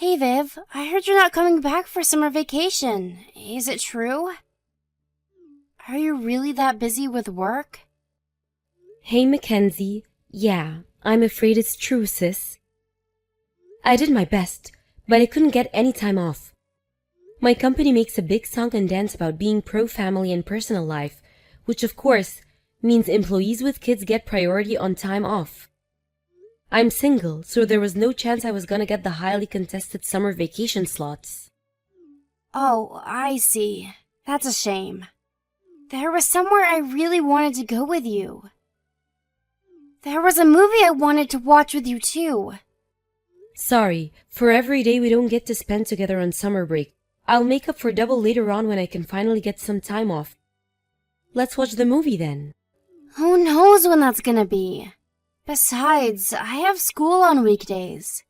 Hey Viv, I heard you're not coming back for summer vacation. Is it true? Are you really that busy with work? Hey, Mackenzie. Yeah, I'm afraid it's true, sis. I did my best, but I couldn't get any time off. My company makes a big song and dance about being pro-family and personal life, which of course means employees with kids get priority on time off. I'm single, so there was no chance I was gonna get the highly contested summer vacation slots. Oh, I see. That's a shame. There was somewhere I really wanted to go with you. There was a movie I wanted to watch with you too. Sorry, for every day we don't get to spend together on summer break. I'll make up for double later on when I can finally get some time off. Let's watch the movie then. Who knows when that's gonna be? Besides, I have school on weekdays.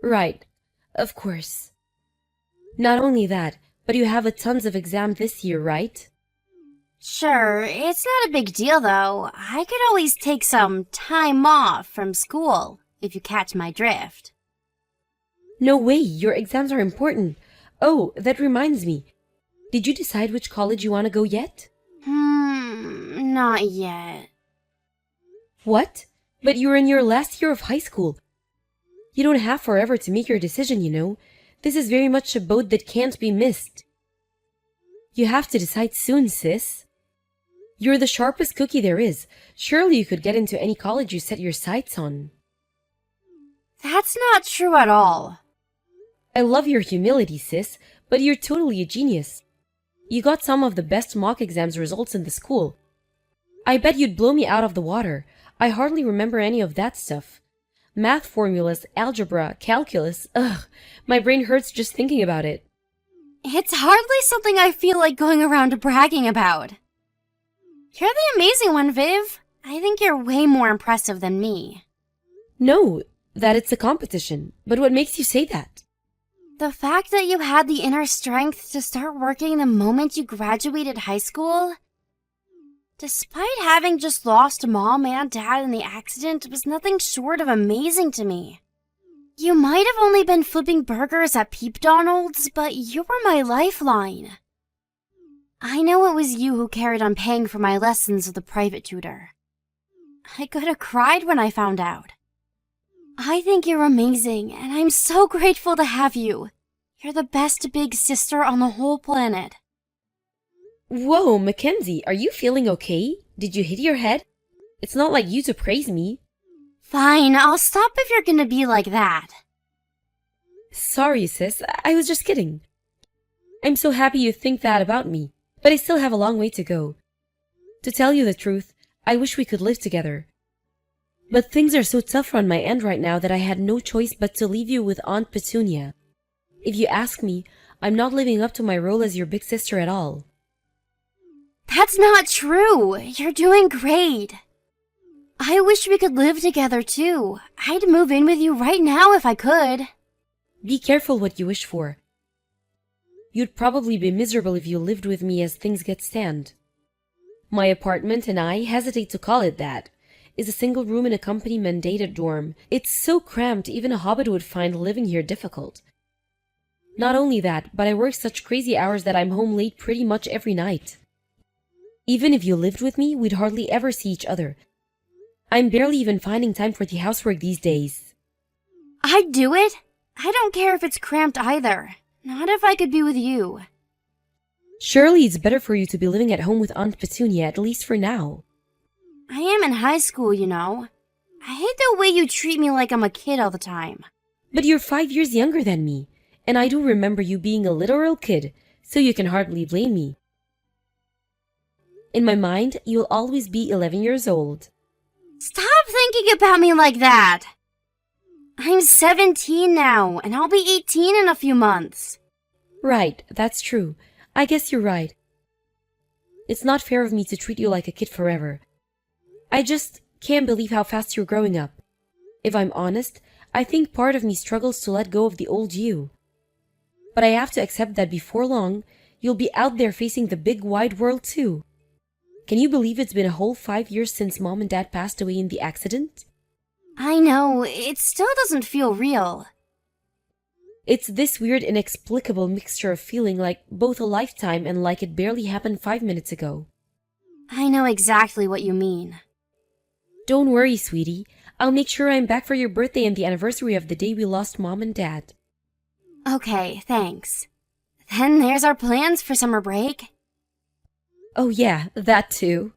Right, of course. Not only that, but you have a tons of exams this year, right? Sure, it's not a big deal though. I could always take some time off from school, if you catch my drift. No way, your exams are important. Oh, that reminds me. Did you decide which college you want to go yet? Not yet. What? But you're in your last year of high school. You don't have forever to make your decision, you know. This is very much a boat that can't be missed. You have to decide soon, sis. You're the sharpest cookie there is. Surely you could get into any college you set your sights on. That's not true at all. I love your humility, sis, but you're totally a genius. You got some of the best mock exams results in the school. I bet you'd blow me out of the water. I hardly remember any of that stuff. Math formulas, algebra, calculus, ugh, my brain hurts just thinking about it. It's hardly something I feel like going around bragging about. You're the amazing one, Viv. I think you're way more impressive than me. No, that it's a competition. But what makes you say that? The fact that you had the inner strength to start working the moment you graduated high school, despite having just lost mom and dad in the accident, was nothing short of amazing to me. You might have only been flipping burgers at Peep Donald's, but you were my lifeline. I know it was you who carried on paying for my lessons with the private tutor. I could have cried when I found out. I think you're amazing, and I'm so grateful to have you. You're the best big sister on the whole planet. Whoa, Mackenzie, are you feeling okay? Did you hit your head? It's not like you to praise me. Fine, I'll stop if you're gonna be like that. Sorry, sis, I was just kidding. I'm so happy you think that about me, but I still have a long way to go. To tell you the truth, I wish we could live together. But things are so tough on my end right now that I had no choice but to leave you with Aunt Petunia. If you ask me, I'm not living up to my role as your big sister at all. That's not true. You're doing great. I wish we could live together too. I'd move in with you right now if I could. Be careful what you wish for. You'd probably be miserable if you lived with me as things get stand. My apartment, and I hesitate to call it that, is a single room in a company-mandated dorm. It's so cramped even a hobbit would find living here difficult. Not only that, but I work such crazy hours that I'm home late pretty much every night. Even if you lived with me, we'd hardly ever see each other. I'm barely even finding time for the housework these days. I'd do it. I don't care if it's cramped either. Not if I could be with you. Surely it's better for you to be living at home with Aunt Petunia, at least for now. I am in high school, you know. I hate the way you treat me like I'm a kid all the time. But you're 5 years younger than me, and I do remember you being a literal kid, so you can hardly blame me. In my mind, you'll always be 11 years old. Stop thinking about me like that! I'm 17 now, and I'll be 18 in a few months. Right, that's true. I guess you're right. It's not fair of me to treat you like a kid forever. I just can't believe how fast you're growing up. If I'm honest, I think part of me struggles to let go of the old you. But I have to accept that before long, you'll be out there facing the big wide world too. Can you believe it's been a whole 5 years since Mom and Dad passed away in the accident? I know, it still doesn't feel real. It's this weird, inexplicable mixture of feeling like both a lifetime and like it barely happened 5 minutes ago. I know exactly what you mean. Don't worry, sweetie. I'll make sure I'm back for your birthday and the anniversary of the day we lost Mom and Dad. Okay, thanks. Then there's our plans for summer break. Oh yeah, that too.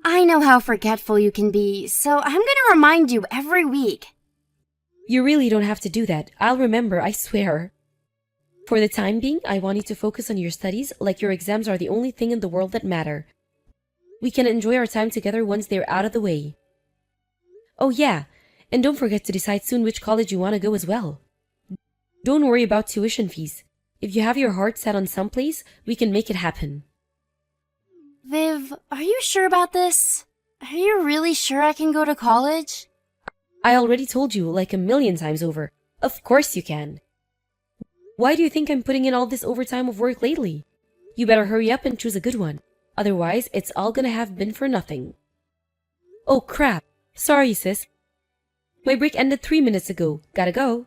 I know how forgetful you can be, so I'm gonna remind you every week. You really don't have to do that. I'll remember, I swear. For the time being, I want you to focus on your studies like your exams are the only thing in the world that matter. We can enjoy our time together once they're out of the way. Oh yeah, and don't forget to decide soon which college you want to go as well. Don't worry about tuition fees. If you have your heart set on someplace, we can make it happen. Viv, are you sure about this? Are you really sure I can go to college? I already told you like a million times over. Of course you can. Why do you think I'm putting in all this overtime of work lately? You better hurry up and choose a good one. Otherwise, it's all gonna have been for nothing. Oh crap. Sorry, sis. My break ended 3 minutes ago. Gotta go.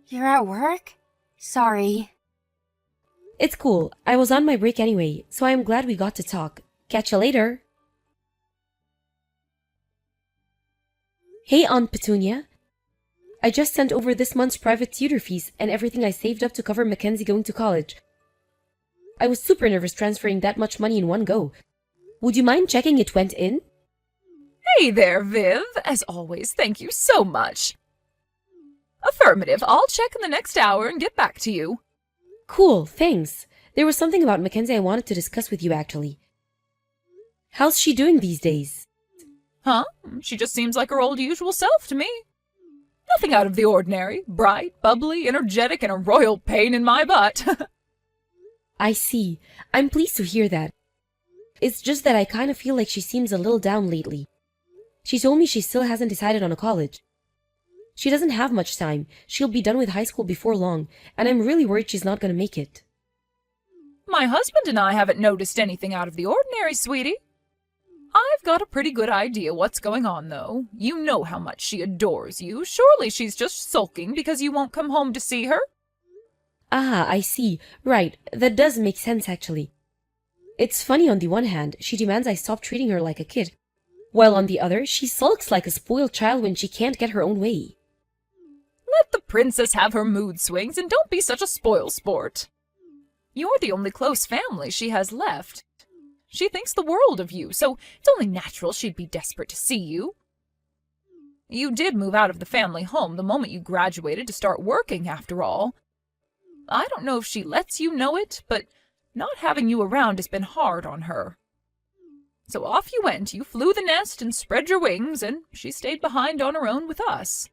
You're at work? Sorry. It's cool. I was on my break anyway, so I am glad we got to talk. Catch you later. Hey, Aunt Petunia. I just sent over this month's private tutor fees and everything I saved up to cover Mackenzie going to college. I was super nervous transferring that much money in one go. Would you mind checking it went in? Hey there, Viv. As always, thank you so much. Affirmative. I'll check in the next hour and get back to you. Cool, thanks. There was something about Mackenzie I wanted to discuss with you, actually. How's she doing these days? Huh? She just seems like her old usual self to me. Nothing out of the ordinary. Bright, bubbly, energetic, and a royal pain in my butt. I see. I'm pleased to hear that. It's just that I kind of feel like she seems a little down lately. She told me she still hasn't decided on a college. She doesn't have much time. She'll be done with high school before long, and I'm really worried she's not going to make it. My husband and I haven't noticed anything out of the ordinary, sweetie. I've got a pretty good idea what's going on, though. You know how much she adores you. Surely she's just sulking because you won't come home to see her? Ah, I see. Right, that does make sense, actually. It's funny on the one hand, she demands I stop treating her like a kid, while on the other, she sulks like a spoiled child when she can't get her own way. Let the princess have her mood swings and don't be such a spoil-sport. You're the only close family she has left. She thinks the world of you, so it's only natural she'd be desperate to see you. You did move out of the family home the moment you graduated to start working, after all. I don't know if she lets you know it, but not having you around has been hard on her. So off you went, you flew the nest and spread your wings, and she stayed behind on her own with us.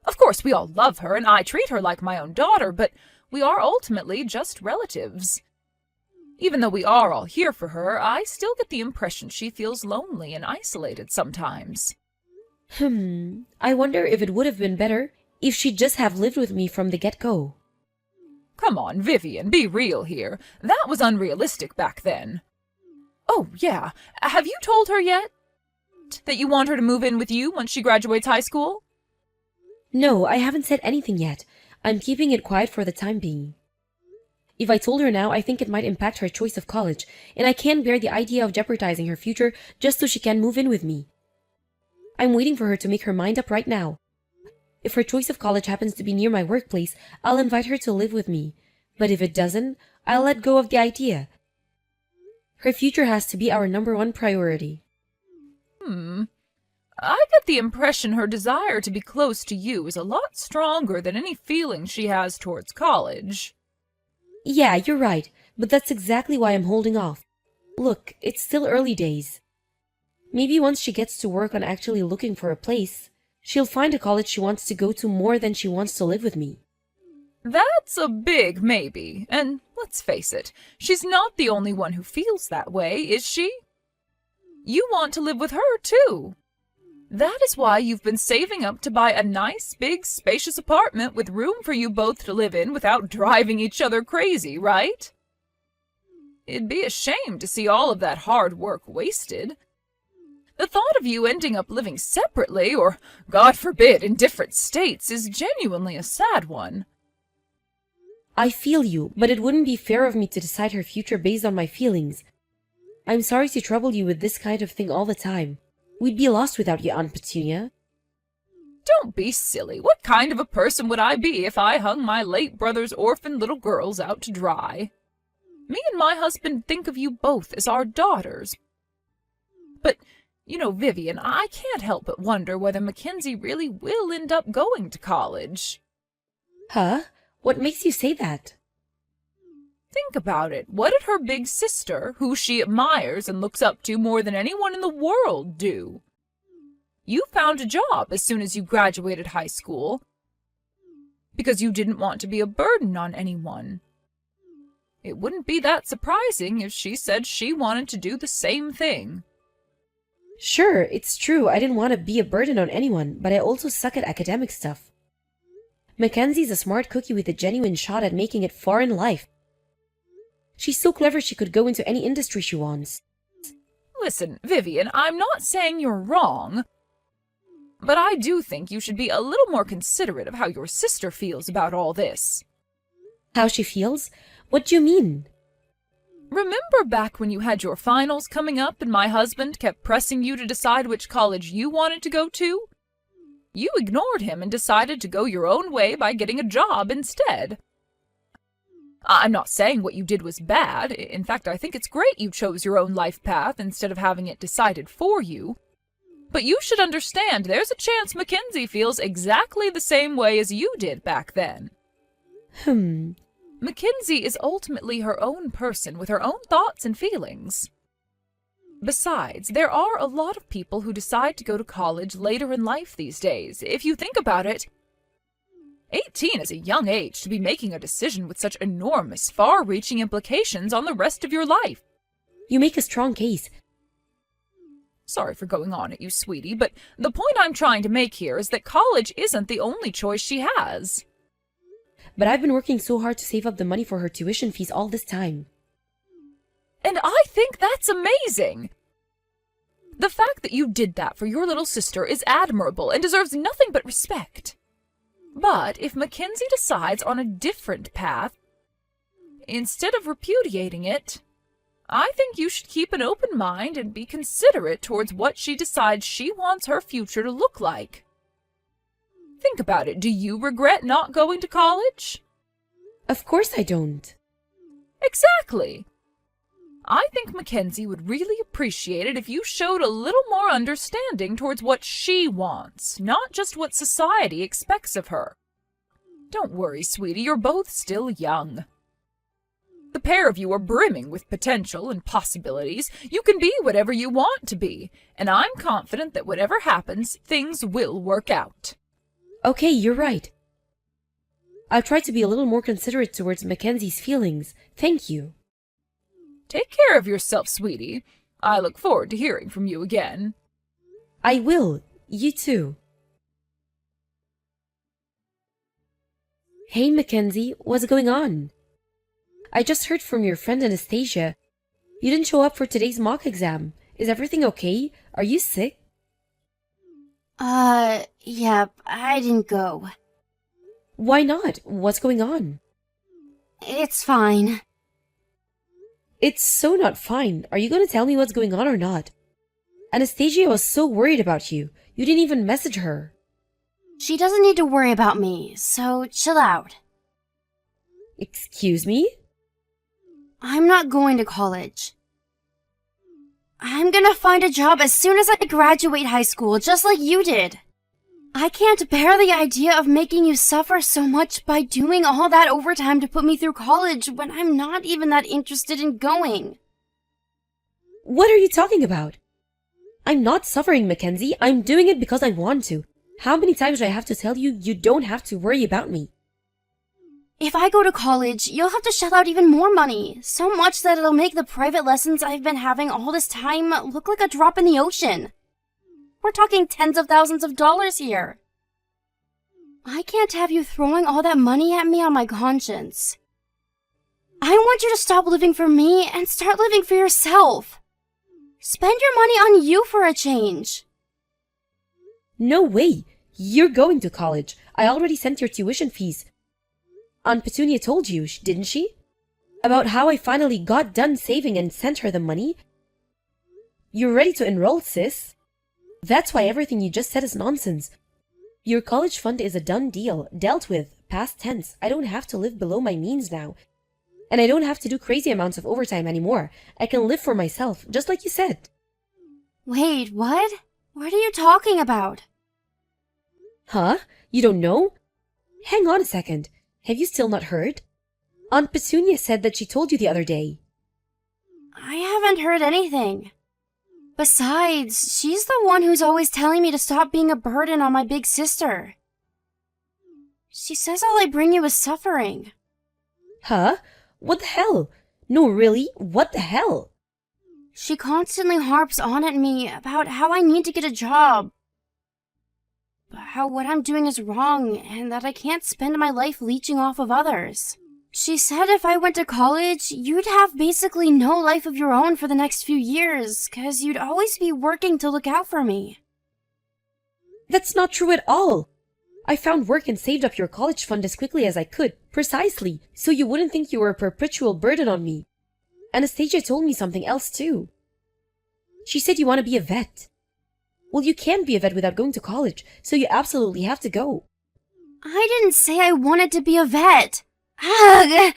Of course, we all love her, and I treat her like my own daughter, but we are ultimately just relatives. Even though we are all here for her, I still get the impression she feels lonely and isolated sometimes. I wonder if it would have been better if she'd just have lived with me from the get-go. Come on, Vivian, be real here. That was unrealistic back then. Oh, yeah. Have you told her yet that you want her to move in with you once she graduates high school? No, I haven't said anything yet. I'm keeping it quiet for the time being. If I told her now, I think it might impact her choice of college, and I can't bear the idea of jeopardizing her future just so she can move in with me. I'm waiting for her to make her mind up right now. If her choice of college happens to be near my workplace, I'll invite her to live with me. But if it doesn't, I'll let go of the idea. Her future has to be our #1 priority. I get the impression her desire to be close to you is a lot stronger than any feeling she has towards college. Yeah, you're right, but that's exactly why I'm holding off. Look, it's still early days. Maybe once she gets to work on actually looking for a place, she'll find a college she wants to go to more than she wants to live with me. That's a big maybe, and let's face it, she's not the only one who feels that way, is she? You want to live with her, too. That is why you've been saving up to buy a nice, big, spacious apartment with room for you both to live in without driving each other crazy, right? It'd be a shame to see all of that hard work wasted. The thought of you ending up living separately, or, God forbid, in different states, is genuinely a sad one. I feel you, but it wouldn't be fair of me to decide her future based on my feelings. I'm sorry to trouble you with this kind of thing all the time. We'd be lost without you, Aunt Petunia. Don't be silly. What kind of a person would I be if I hung my late brother's orphan little girls out to dry? Me and my husband think of you both as our daughters. But, you know, Vivian, I can't help but wonder whether Mackenzie really will end up going to college. Huh? What makes you say that? Think about it. What did her big sister, who she admires and looks up to more than anyone in the world, do? You found a job as soon as you graduated high school because you didn't want to be a burden on anyone. It wouldn't be that surprising if she said she wanted to do the same thing. Sure, it's true I didn't want to be a burden on anyone, but I also suck at academic stuff. Mackenzie's a smart cookie with a genuine shot at making it far in life. She's so clever she could go into any industry she wants. Listen, Vivian, I'm not saying you're wrong, but I do think you should be a little more considerate of how your sister feels about all this. How she feels? What do you mean? Remember back when you had your finals coming up and my husband kept pressing you to decide which college you wanted to go to? You ignored him and decided to go your own way by getting a job instead. I'm not saying what you did was bad. In fact, I think it's great you chose your own life path instead of having it decided for you. But you should understand there's a chance Mackenzie feels exactly the same way as you did back then. Mackenzie is ultimately her own person with her own thoughts and feelings. Besides, there are a lot of people who decide to go to college later in life these days. If you think about it, 18 is a young age to be making a decision with such enormous, far-reaching implications on the rest of your life. You make a strong case. Sorry for going on at you, sweetie, but the point I'm trying to make here is that college isn't the only choice she has. But I've been working so hard to save up the money for her tuition fees all this time. And I think that's amazing! The fact that you did that for your little sister is admirable and deserves nothing but respect. But if Mackenzie decides on a different path, instead of repudiating it, I think you should keep an open mind and be considerate towards what she decides she wants her future to look like. Think about it. Do you regret not going to college? Of course I don't. Exactly. I think Mackenzie would really appreciate it if you showed a little more understanding towards what she wants, not just what society expects of her. Don't worry, sweetie, you're both still young. The pair of you are brimming with potential and possibilities. You can be whatever you want to be, and I'm confident that whatever happens, things will work out. Okay, you're right. I'll try to be a little more considerate towards Mackenzie's feelings. Thank you. Take care of yourself, sweetie. I look forward to hearing from you again. I will. You too. Hey, Mackenzie, what's going on? I just heard from your friend Anastasia. You didn't show up for today's mock exam. Is everything okay? Are you sick? Yep, I didn't go. Why not? What's going on? It's fine. It's so not fine. Are you going to tell me what's going on or not? Anastasia was so worried about you. You didn't even message her. She doesn't need to worry about me, so chill out. Excuse me? I'm not going to college. I'm gonna find a job as soon as I graduate high school, just like you did. I can't bear the idea of making you suffer so much by doing all that overtime to put me through college when I'm not even that interested in going. What are you talking about? I'm not suffering, Mackenzie. I'm doing it because I want to. How many times do I have to tell you you don't have to worry about me? If I go to college, you'll have to shell out even more money. So much that it'll make the private lessons I've been having all this time look like a drop in the ocean. We're talking tens of thousands of dollars here. I can't have you throwing all that money at me on my conscience. I want you to stop living for me and start living for yourself. Spend your money on you for a change. No way. You're going to college. I already sent your tuition fees. Aunt Petunia told you, didn't she? About how I finally got done saving and sent her the money? You're ready to enroll, sis. That's why everything you just said is nonsense. Your college fund is a done deal, dealt with, past tense. I don't have to live below my means now. And I don't have to do crazy amounts of overtime anymore. I can live for myself, just like you said. Wait, what? What are you talking about? Huh? You don't know? Hang on a second. Have you still not heard? Aunt Petunia said that she told you the other day. I haven't heard anything. Besides, she's the one who's always telling me to stop being a burden on my big sister. She says all I bring you is suffering. Huh? What the hell? No, really? What the hell? She constantly harps on at me about how I need to get a job. How what I'm doing is wrong and that I can't spend my life leeching off of others. She said if I went to college, you'd have basically no life of your own for the next few years, 'cause you'd always be working to look out for me. That's not true at all. I found work and saved up your college fund as quickly as I could, precisely, so you wouldn't think you were a perpetual burden on me. Anastasia told me something else too. She said you want to be a vet. Well, you can't be a vet without going to college, so you absolutely have to go. I didn't say I wanted to be a vet. Ugh!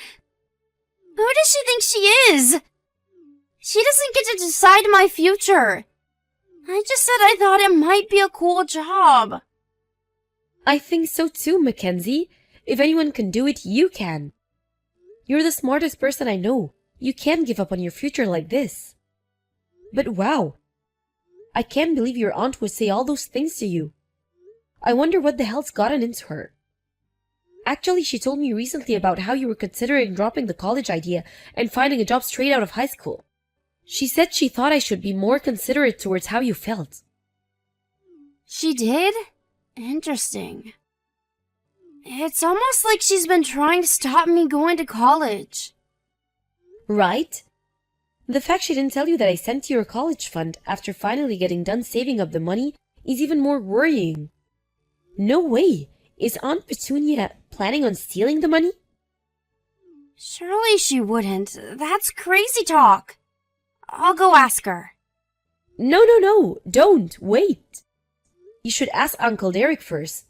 Who does she think she is? She doesn't get to decide my future. I just said I thought it might be a cool job. I think so too, Mackenzie. If anyone can do it, you can. You're the smartest person I know. You can't give up on your future like this. But wow, I can't believe your aunt would say all those things to you. I wonder what the hell's gotten into her. Actually, she told me recently about how you were considering dropping the college idea and finding a job straight out of high school. She said she thought I should be more considerate towards how you felt. She did? Interesting. It's almost like she's been trying to stop me going to college. Right? The fact she didn't tell you that I sent you your college fund after finally getting done saving up the money is even more worrying. No way! Is Aunt Petunia planning on stealing the money? Surely she wouldn't. That's crazy talk. I'll go ask her. No, don't, wait. You should ask Uncle Derek first.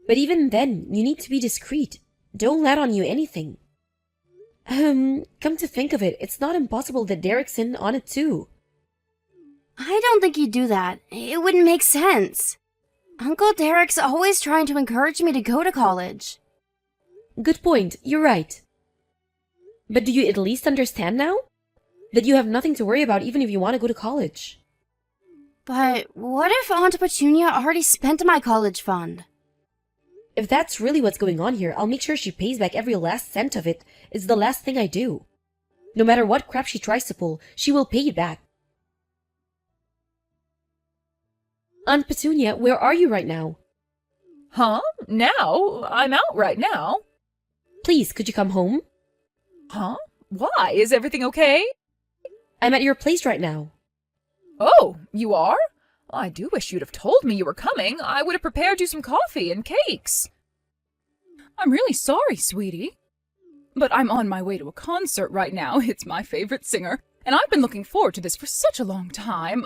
But even then, you need to be discreet. Don't let on you anything. Come to think of it, it's not impossible that Derek's in on it too. I don't think he'd do that. It wouldn't make sense. Uncle Derek's always trying to encourage me to go to college. Good point, you're right. But do you at least understand now? That you have nothing to worry about even if you want to go to college. But what if Aunt Petunia already spent my college fund? If that's really what's going on here, I'll make sure she pays back every last cent of it. It's the last thing I do. No matter what crap she tries to pull, she will pay it back. Aunt Petunia, where are you right now? Huh? Now? I'm out right now. Please, could you come home? Huh? Why? Is everything okay? I'm at your place right now. Oh, you are? I do wish you'd have told me you were coming. I would have prepared you some coffee and cakes. I'm really sorry, sweetie. But I'm on my way to a concert right now. It's my favorite singer, and I've been looking forward to this for such a long time.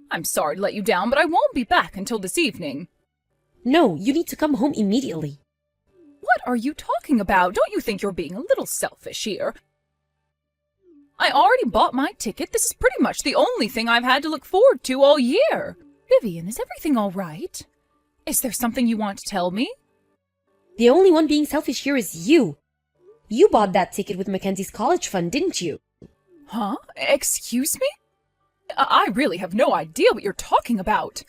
I'm sorry to let you down, but I won't be back until this evening. No, you need to come home immediately. What are you talking about? Don't you think you're being a little selfish here? I already bought my ticket. This is pretty much the only thing I've had to look forward to all year. Vivian, is everything all right? Is there something you want to tell me? The only one being selfish here is you. You bought that ticket with Mackenzie's college fund, didn't you? Huh? Excuse me? I really have no idea what you're talking about.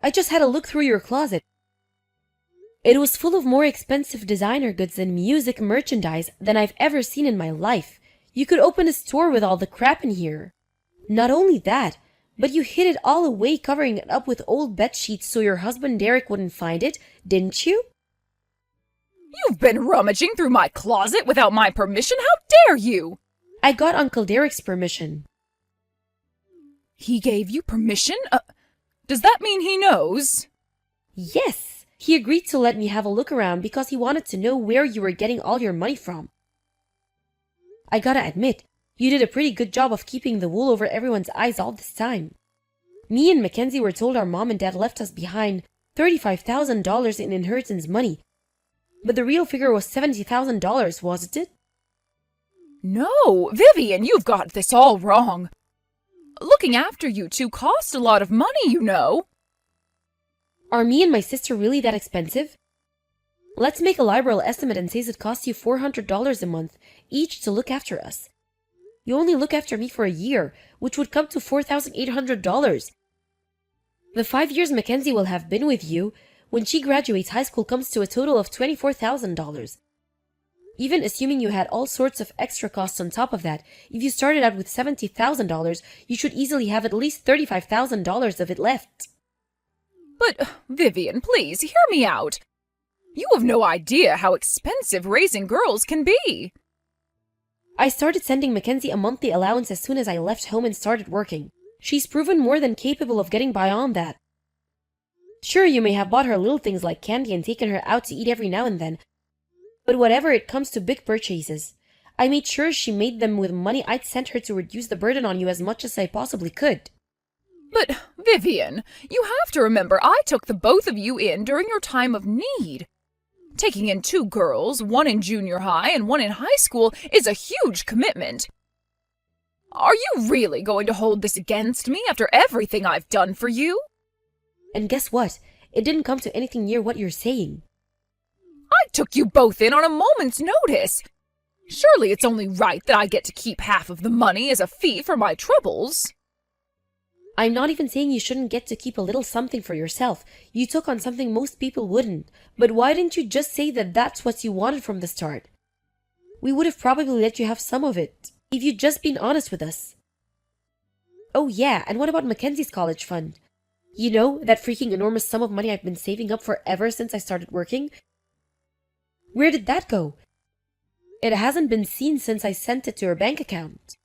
I just had a look through your closet. It was full of more expensive designer goods and music merchandise than I've ever seen in my life. You could open a store with all the crap in here. Not only that, but you hid it all away covering it up with old bed sheets so your husband Derek wouldn't find it, didn't you? You've been rummaging through my closet without my permission? How dare you? I got Uncle Derek's permission. He gave you permission? Does that mean he knows? Yes, He agreed to let me have a look around because he wanted to know where you were getting all your money from. I gotta admit, you did a pretty good job of keeping the wool over everyone's eyes all this time. Me and Mackenzie were told our mom and dad left us behind $35,000 in inheritance money, but the real figure was $70,000, wasn't it? No, Vivian, you've got this all wrong. Looking after you two cost a lot of money, you know. Are me and my sister really that expensive? Let's make a liberal estimate and say it costs you $400 a month each to look after us. You only look after me for a year, which would come to $4,800. The 5 years Mackenzie will have been with you, when she graduates high school, comes to a total of $24,000. Even assuming you had all sorts of extra costs on top of that, if you started out with $70,000, you should easily have at least $35,000 of it left. But, Vivian, please, hear me out. You have no idea how expensive raising girls can be. I started sending Mackenzie a monthly allowance as soon as I left home and started working. She's proven more than capable of getting by on that. Sure, you may have bought her little things like candy and taken her out to eat every now and then, but whatever it comes to big purchases, I made sure she made them with money I'd sent her to reduce the burden on you as much as I possibly could. But, Vivian, you have to remember I took the both of you in during your time of need. Taking in 2 girls, one in junior high and one in high school, is a huge commitment. Are you really going to hold this against me after everything I've done for you? And guess what? It didn't come to anything near what you're saying. I took you both in on a moment's notice. Surely it's only right that I get to keep half of the money as a fee for my troubles. I'm not even saying you shouldn't get to keep a little something for yourself. You took on something most people wouldn't. But why didn't you just say that that's what you wanted from the start? We would have probably let you have some of it, if you'd just been honest with us. Oh yeah, and what about Mackenzie's college fund? You know, that freaking enormous sum of money I've been saving up for ever since I started working? Where did that go? It hasn't been seen since I sent it to her bank account.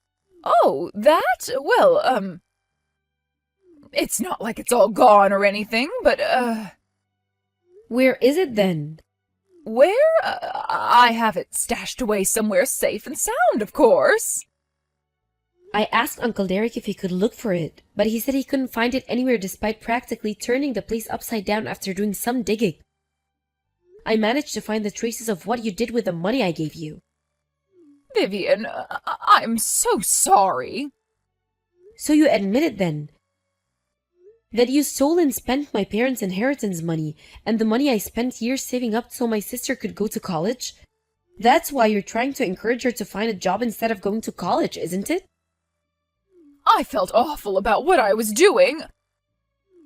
Oh, that? Well, it's not like it's all gone or anything, but, Where is it then? Where? I have it stashed away somewhere safe and sound, of course. I asked Uncle Derek if he could look for it, but he said he couldn't find it anywhere despite practically turning the place upside down after doing some digging. I managed to find the traces of what you did with the money I gave you. Vivian, I'm so sorry. So you admit it then? That you stole and spent my parents' inheritance money and the money I spent years saving up so my sister could go to college? That's why you're trying to encourage her to find a job instead of going to college, isn't it? I felt awful about what I was doing.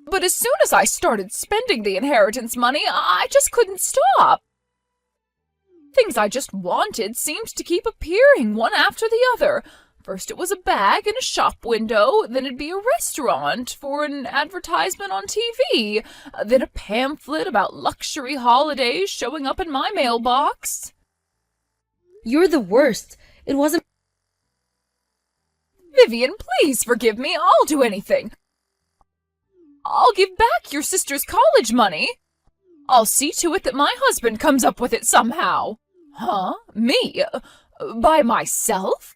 But as soon as I started spending the inheritance money, I just couldn't stop. Things I just wanted seemed to keep appearing one after the other. First it was a bag in a shop window, then it'd be a restaurant for an advertisement on TV, then a pamphlet about luxury holidays showing up in my mailbox. You're the worst. It wasn't... Vivian, please forgive me. I'll do anything. I'll give back your sister's college money. I'll see to it that my husband comes up with it somehow. Huh? Me? By myself?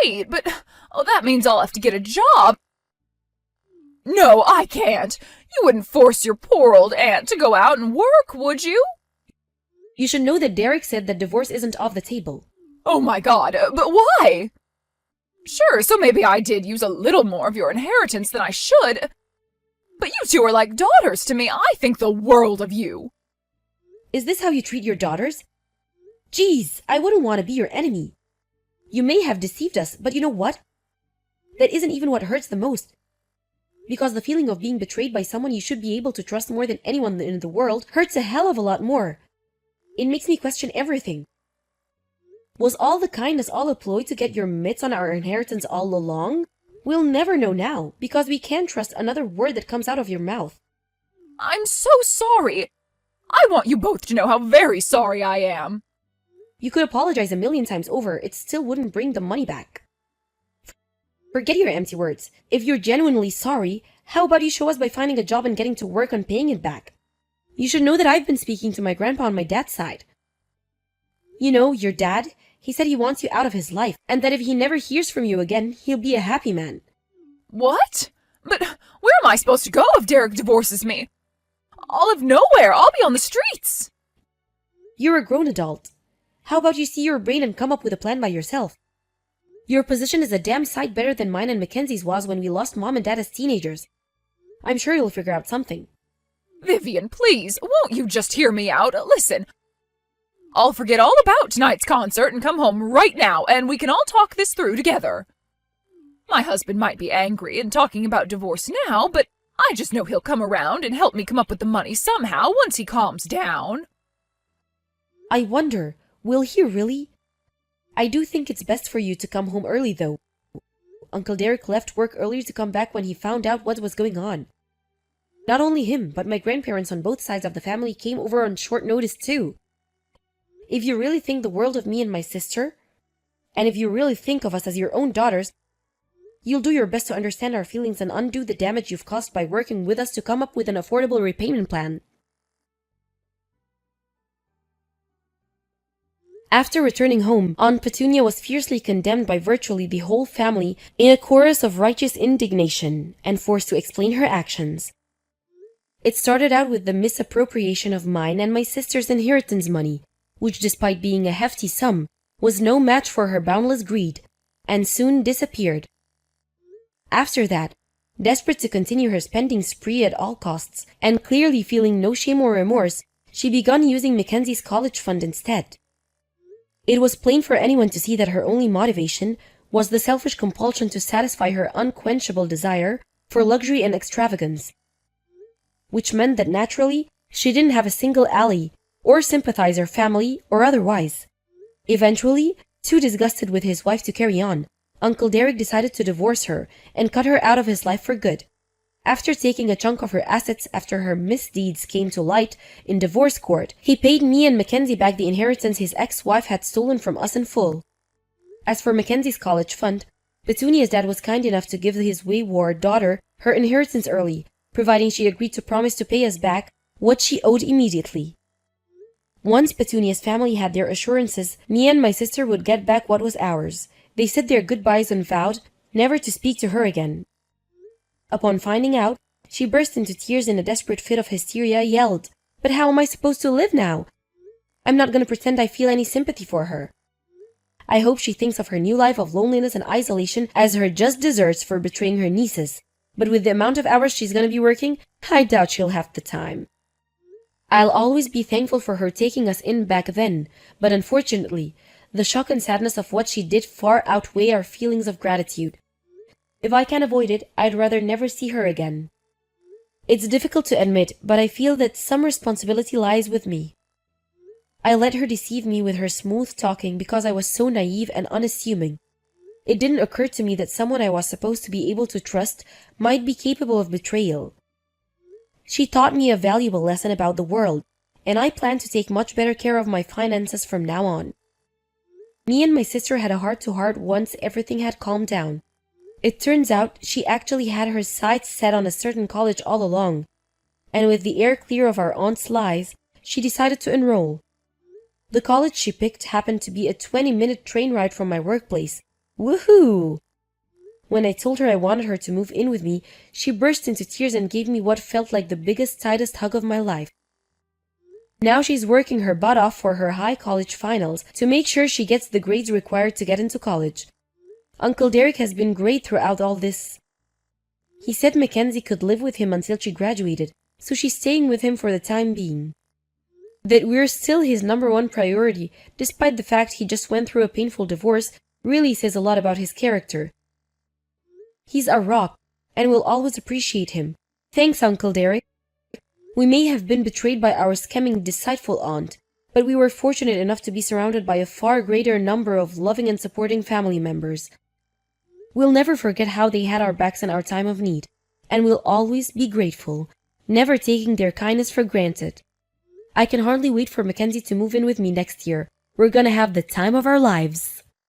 Wait, but that means I'll have to get a job. No, I can't. You wouldn't force your poor old aunt to go out and work, would you? You should know that Derek said that divorce isn't off the table. Oh my God, but why? Sure, so maybe I did use a little more of your inheritance than I should. But you two are like daughters to me. I think the world of you. Is this how you treat your daughters? Geez, I wouldn't want to be your enemy. You may have deceived us, but you know what? That isn't even what hurts the most. Because the feeling of being betrayed by someone you should be able to trust more than anyone in the world hurts a hell of a lot more. It makes me question everything. Was all the kindness all a ploy to get your mitts on our inheritance all along? We'll never know now, because we can't trust another word that comes out of your mouth. I'm so sorry. I want you both to know how very sorry I am. You could apologize a million times over, it still wouldn't bring the money back. Forget your empty words. If you're genuinely sorry, how about you show us by finding a job and getting to work on paying it back? You should know that I've been speaking to my grandpa on my dad's side. You know, your dad, he said he wants you out of his life, and that if he never hears from you again, he'll be a happy man. What? But where am I supposed to go if Derek divorces me? I'll live nowhere. I'll be on the streets. You're a grown adult. How about you see your brain and come up with a plan by yourself? Your position is a damn sight better than mine and Mackenzie's was when we lost Mom and Dad as teenagers. I'm sure you'll figure out something. Vivian, please, won't you just hear me out? Listen, I'll forget all about tonight's concert and come home right now, and we can all talk this through together. My husband might be angry and talking about divorce now, but I just know he'll come around and help me come up with the money somehow once he calms down. I wonder, will he really? I do think it's best for you to come home early, though. Uncle Derek left work earlier to come back when he found out what was going on. Not only him, but my grandparents on both sides of the family came over on short notice, too. If you really think the world of me and my sister, and if you really think of us as your own daughters, you'll do your best to understand our feelings and undo the damage you've caused by working with us to come up with an affordable repayment plan. After returning home, Aunt Petunia was fiercely condemned by virtually the whole family in a chorus of righteous indignation and forced to explain her actions. It started out with the misappropriation of mine and my sister's inheritance money, which, despite being a hefty sum, was no match for her boundless greed, and soon disappeared. After that, desperate to continue her spending spree at all costs, and clearly feeling no shame or remorse, she began using Mackenzie's college fund instead. It was plain for anyone to see that her only motivation was the selfish compulsion to satisfy her unquenchable desire for luxury and extravagance, which meant that naturally she didn't have a single ally or sympathizer, family or otherwise. Eventually, too disgusted with his wife to carry on, Uncle Derek decided to divorce her and cut her out of his life for good. After taking a chunk of her assets after her misdeeds came to light in divorce court, he paid me and Mackenzie back the inheritance his ex-wife had stolen from us in full. As for Mackenzie's college fund, Petunia's dad was kind enough to give his wayward daughter her inheritance early, providing she agreed to promise to pay us back what she owed immediately. Once Petunia's family had their assurances, me and my sister would get back what was ours. They said their goodbyes and vowed never to speak to her again. Upon finding out, she burst into tears in a desperate fit of hysteria, yelled, "But how am I supposed to live now? I'm not going to pretend I feel any sympathy for her. I hope she thinks of her new life of loneliness and isolation as her just deserts for betraying her nieces. But with the amount of hours she's going to be working, I doubt she'll have the time. I'll always be thankful for her taking us in back then, but unfortunately, the shock and sadness of what she did far outweigh our feelings of gratitude. If I can avoid it, I'd rather never see her again. It's difficult to admit, but I feel that some responsibility lies with me. I let her deceive me with her smooth talking because I was so naive and unassuming. It didn't occur to me that someone I was supposed to be able to trust might be capable of betrayal. She taught me a valuable lesson about the world, and I plan to take much better care of my finances from now on. Me and my sister had a heart-to-heart once everything had calmed down. It turns out she actually had her sights set on a certain college all along, and with the air clear of our aunt's lies, she decided to enroll. The college she picked happened to be a 20-minute train ride from my workplace. Woohoo! When I told her I wanted her to move in with me, she burst into tears and gave me what felt like the biggest, tightest hug of my life. Now she's working her butt off for her high college finals to make sure she gets the grades required to get into college. Uncle Derek has been great throughout all this. He said Mackenzie could live with him until she graduated, so she's staying with him for the time being. That we're still his #1 priority, despite the fact he just went through a painful divorce, really says a lot about his character. He's a rock, and we'll always appreciate him. Thanks, Uncle Derek. We may have been betrayed by our scheming, deceitful aunt, but we were fortunate enough to be surrounded by a far greater number of loving and supporting family members. We'll never forget how they had our backs in our time of need, and we'll always be grateful, never taking their kindness for granted. I can hardly wait for Mackenzie to move in with me next year. We're gonna have the time of our lives.